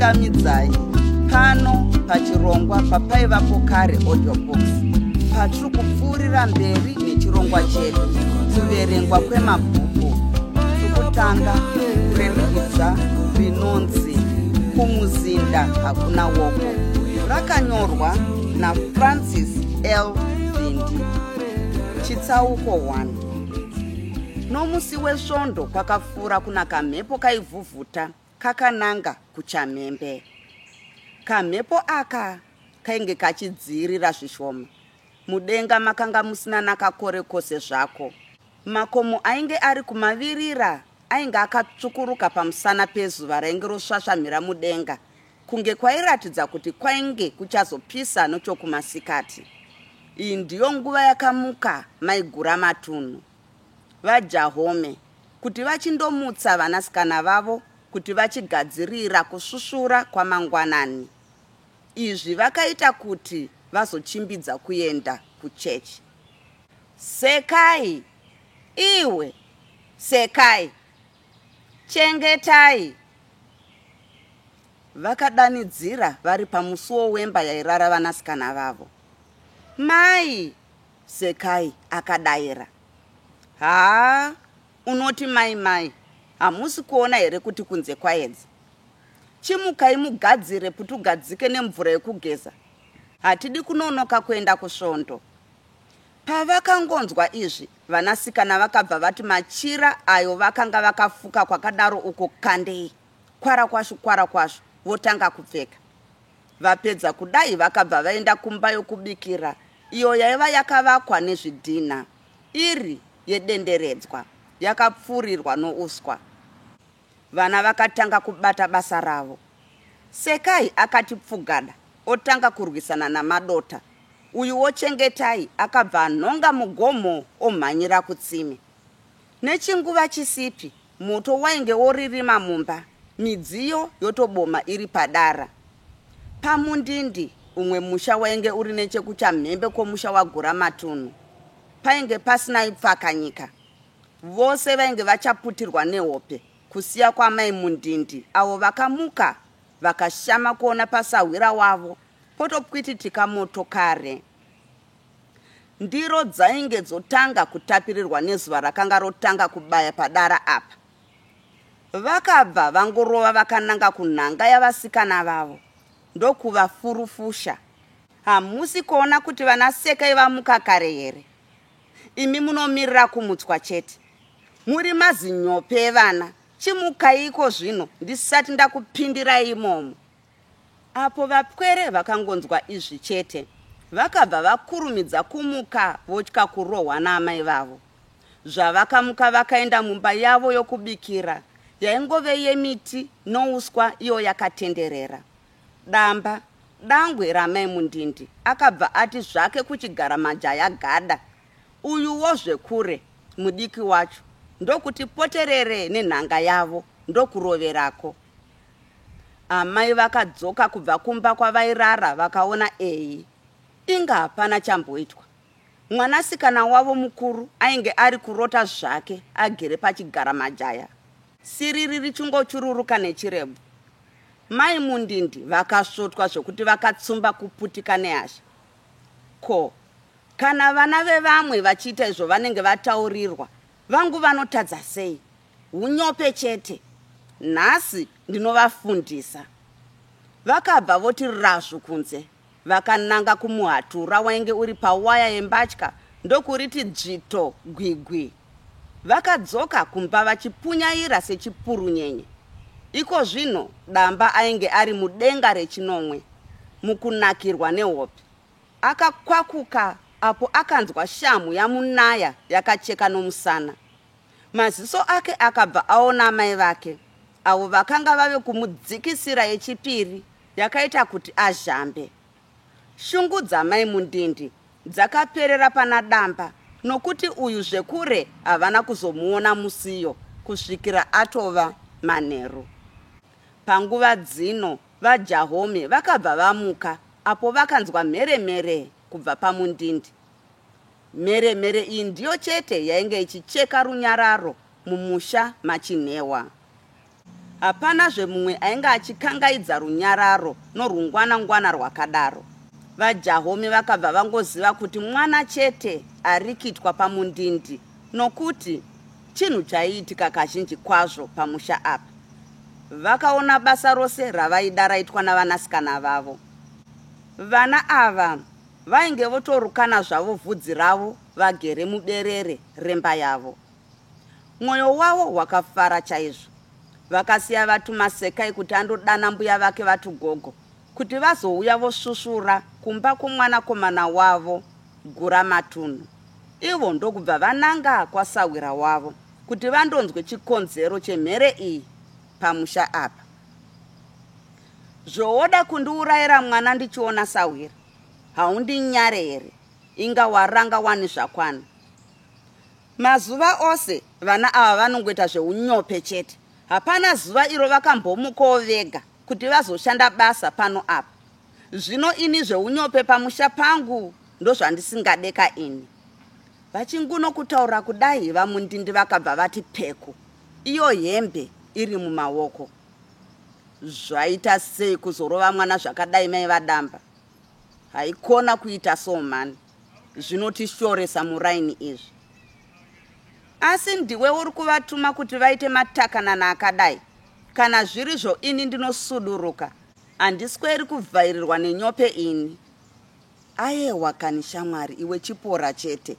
kukungamidzai pano pachirongwa papaivapo kare audiobook patiri kupfuurira mberi nechirongwa chedu kuverengwa kwemabhuku. Tikutanga kuremekidza rinonzi Kumuzinda Hakuna Woko, rakanyorwa naFrancis L. Vindi. Chitsauko 1. Nomusi wesvondo kwakapfuura kuna kamhepo kaivhuvhuta kakananga kuChamhembe. Kamhepo aka kainge kachidzirira zvishoma. Mudenga makanga musina nakakore kose zvako. Makomo ainge ari kumavirira ainge akatsvukuruka pamusana pezuva rainge rosvasvamira mudenga, kunge kwairatidza kuti kwainge kuchazopisa nechokumasikati. Iyi ndiyo nguva yakamuka maigura matunhu vaJahome kuti vachindomutsa vanasikana vavo kuti vachigadzirira kusvushura kwamangwanani. Izvi vakaita kuti vazochimbidza kuenda kuchechi. Sekai, iwe Sekai, chengetai, vakadanidzira vari pamusuwo wemba yairara vanasikana vavo. Mai, Sekai akadayira. Haa, unoti mai, hamusi kuona here kuti kunze kwaedza? Chimukai mugadzire putugadzike nemvura yekugeza. Hatidi kunonoka kuenda kusvondo. Pavakangonzwa izvi, vanasikana vakabva vati machira ayo vakanga vakafuka kwakadaro uko kandei. Kwara kwasho, votanga kupfeka. Vapedza kudai vakabva vaenda kumba yokubikira, iyo yaiva yakavakwa nezvidhina, iri yedenderedzwa, yakapfurirwa nouswa. Vana vakatanga kubata basa ravo. Sekai akati pfugada, otanga kurwisana namadota. Uyuwo Chengetai akabva anhonga mugomo omhanyira kutsime. Nechinguva chisipi, moto wainge woririma mumba, midziyo yotoboma iri padara. Pamundindi, umwe musha wainge uri nechekuChamhembe kwomusha wagura matunhu, painge pasina ipfakanyika. Vose vainge vachaputirwa nehope, kusiya kwamai Mundindi, avo vakamuka vakashama kuona pasahwira wavo potopwititika moto kare. Ndiro dzainge dzotanga kutapirirwa nezuva rakanga rotanga kubaya padara apa. Vakabva vangorova vakananga kunhanga yavasikana vavo, ndokuvafurufusha. Hamusi kuona kuti vanaSekai vamuka kare here? Imi munomirira kumutswa chete. Muri mazinyope evana, chimukaiko zvino ndisati ndakupindirai imomo. Apo vapwere vakangonzwa izvi chete, vakabva vakurumidza kumuka votya kurohwa naamai vavo. Zvavakamuka vakaenda mumba yavo yokubikira, yaingove yemiti nouswa iyo yakatenderera. Dangwe ramai Mundindi akabva ati zvake kuchigara majaya gada. Uyuwo zvekure, mudiki wacho, ndokuti poterere nenhanga yavo, ndokuroverako. Amai vakadzoka kubva kumba kwavairara vakaona inga hapana chamboitwa. Mwanasikana wavo mukuru ainge ari kurota zvake agere pachigara majaya, siriri richingochururuka nechirebvu. Mai Mundindi vakasvotwa zvokuti vakatsumba kuputika nehasha. Ko, kana vana vevamwe vachiita izvo vanenge vataurirwa, vangu vanotadza sei? Unyope chete. Nhasi ndinovafundisa. Vakabva voti razvu kunze, vakananga kumuhatura wainge uri pawaya yembatya, ndokuriti dzvito gwigwi. Vakadzoka kumba vachipunyaira sechipurunyenye. Iko zvino Damba ainge ari mudenga rechinomwe, mukunakirwa nehope. Akakwakuka apo akanzwa shamu yamunaya yakacheka nomusana. Maziso ake akabva aona amai vake, avo vakanga vave kumudzikisira yechipiri, yakaita kuti azhambe. Shungu dzamai Mundindi dzakaperera pana Damba, nokuti uyu zvekure havana kuzomuona musiyo kusvikira atova manheru. Panguva dzino vaJahome vakabva vamuka, apo vakanzwa mheremhere kubva paMundindi. Mheremhere iyi ndiyo chete yainge ichicheka runyararo mumusha machinhewa. hapana zvemumwe ainge achikangaidza runyararo norungwana-ngwana rwakadaro. VaJahomi vakabva vangoziva kuti mwana chete ari kuitwa pamundindi, nokuti chinhu chaiitika kazhinji kwazvo pamusha apa. Vakaona basa rose ravaida raitwa navanasikana vavo. Vana ava vainge votorukana zvavo vhudzi ravo vagere muberere remba yavo. Mwoyo wavo wakafara chaizvo. Vakasiya vatumasekai kuti andodana mbuya vake vatugogo kuti vazouya vosvushura kumba kwomwanakomana wavo Gura Matunhu. Ivo ndokubva vananga kwaSawira wavo kuti vandonzwe chikonzero chemhere iyi pamusha apa. Zvowoda kundiurayira mwana ndichiona Sawira? Haundinyare here? Inga waranga wani zvakwana. Mazuva ose vana ava vanongoita zveunyope chete. Hapana zuva iro vakambomukawo vega kuti vazoshanda basa pano apa. Zvino ini zveunyope pamusha pangu ndozvandisingadeka ini. Vachinguno kutaura kudai vamundindi vakabva vati peku, iyo hembe iri mumaoko. Zvaita sei kuzorova mwana zvakadai mai vadamba? Haikona kuita so mani. Zvinotishoresa muraini izvi. Asi ndiwe uri kuvatuma kuti vaite matakanana akadai. Kana zvirizvo ini ndinosuduruka. Handisweri kuvhairirwa nenyope ini. Ayewa kani shamwari, iwe chipora chete.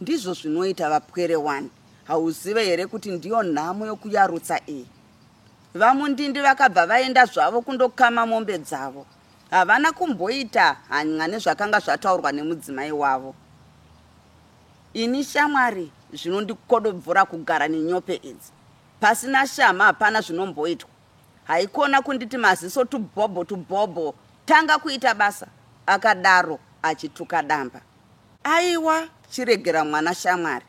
Ndizvo zvinoita vapwere wani. Hauzive here kuti ndiyo nhamo yokuyarutsa iyi. Vamundindi vakabva vaenda zvavo kundokama mombe dzavo. Havana kumboita hanya nezvakanga zvataurwa nemudzimai wavo. Ini shamwari, zvinondikodobvura kugara nenyope idzi. Pasina shama hapana zvinomboitwa. Haikona kunditi maziso tubhobho, tanga kuita basa. Akadaro achituka damba. Aiwa, chiregera mwana shamwari.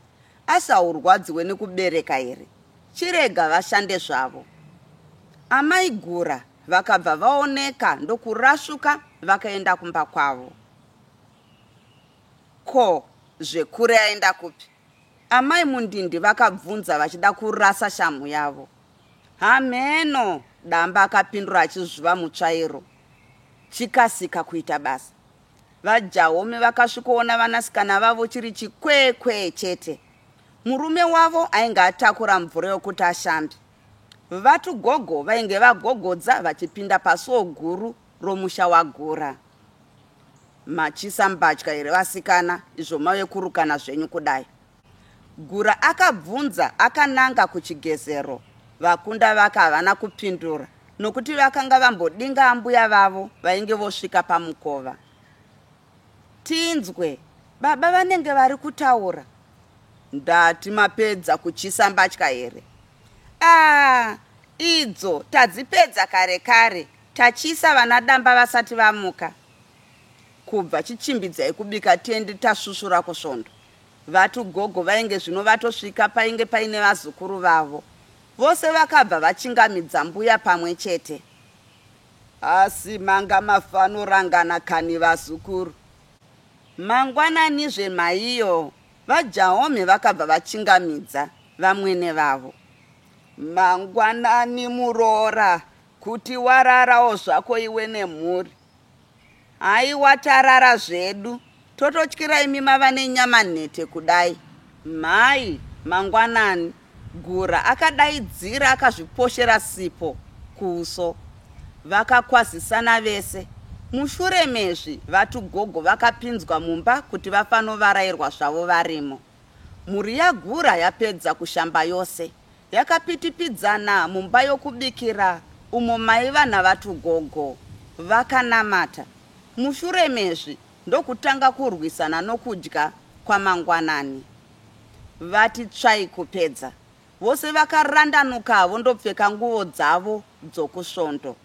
Asi haurwadziwe nekubereka here. Chirega vashande zvavo. Amai Gura vakabva vaoneka ndokurashuka vakaenda kumba kwavo. Ko, zvekure aenda kupi? Amai mundindi vakabvunza vachida kurasa shamu yavo. Hameno, damba akapindura achizviva mutsvairo. Chikasika kuita basa. VaJahomi vakasvikoona vanasikana vavo chiri chikwekwe chete. Murume wavo ainge atakura mvura yokuti ashambe. Vatugogo vainge vagogodza vachipinda pasuo guru romusha waGura. Machisa mbatya here vasikana, izvo mave kurukana zvenyu kudai? Gura akabvunza akananga kuchigezero. Vakunda vake havana kupindura, nokuti vakanga vambodinga ambuya vavo vainge vosvika pamukova. Tinzwe, baba vanenge vari kutaura. Ndati mapedza kuchisa mbatya here? Idzo tadzipedza kare, tachisa vana damba vasati vamuka. Kubva chichimbidzai kubika tende tashushura kusvondo. Vatugogo vainge zvino vatosvika painge paine vazukuru vavo. Vose vakabva vachingamidza mbuya pamwe chete. Asi manga mafanorangana kani vazukuru. Mangwananizve maiyo, vaJahomi vakabva vachingamidza vamwene vavo. Mangwanani muroora, kuti wararawo zvako iwe nemhuri. Aiwa tarara zvedu, tototyira imi mava nenyama nhete kudai. Mai, mangwanani, Gura akadaidzira akazviposhera sipo kuuso. Vakakwazisana vese. Mushure mezvi vatugogo vakapinzwa mumba kuti vafanovarairwa zvavo varimo. Mhuri yaGura yapedza kushamba yose. Yakapitipidzana mumba yokubikira umo maiva navatugogo. Vakanamata. Mushure mezvi ndokutanga kurwisana nokudya kwamangwanani. Vati tsvai kupedza. Vose vakarandanuka vondopfeka nguo dzavo dzokusvondo.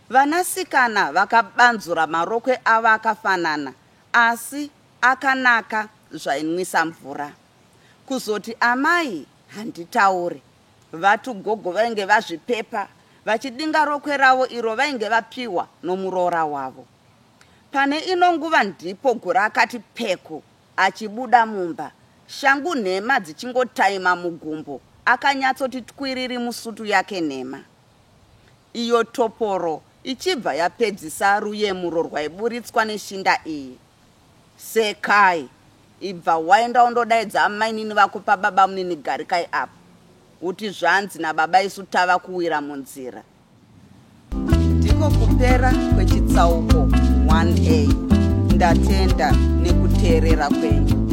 Vanasikana vakabanzura marokwe avo akafanana, asi akanaka zvainwisa mvura. Kuzoti amai handitaure. Vatugogo vainge vazvipepa, vachidinga rokwe ravo iro vainge vapiwa nomuroora wavo. Pane ino nguva ndipo Gura akati peku, achibuda mumba, shangu nhema dzichingotaima mugumbo, akanyatsoti twiriri musutu yake nhema. iyo toporo ichibva yapedzisa ruyemuro rwaiburitswa neshinda iyi. Sekai, ibva waenda undodaidza amainini vako pababa munini garikai apa. Uti zvanzi nababa isu tava kuwira munzira. Ndiko kupera kwechitsauko 1a. Ndatenda nekuteerera kwenyu.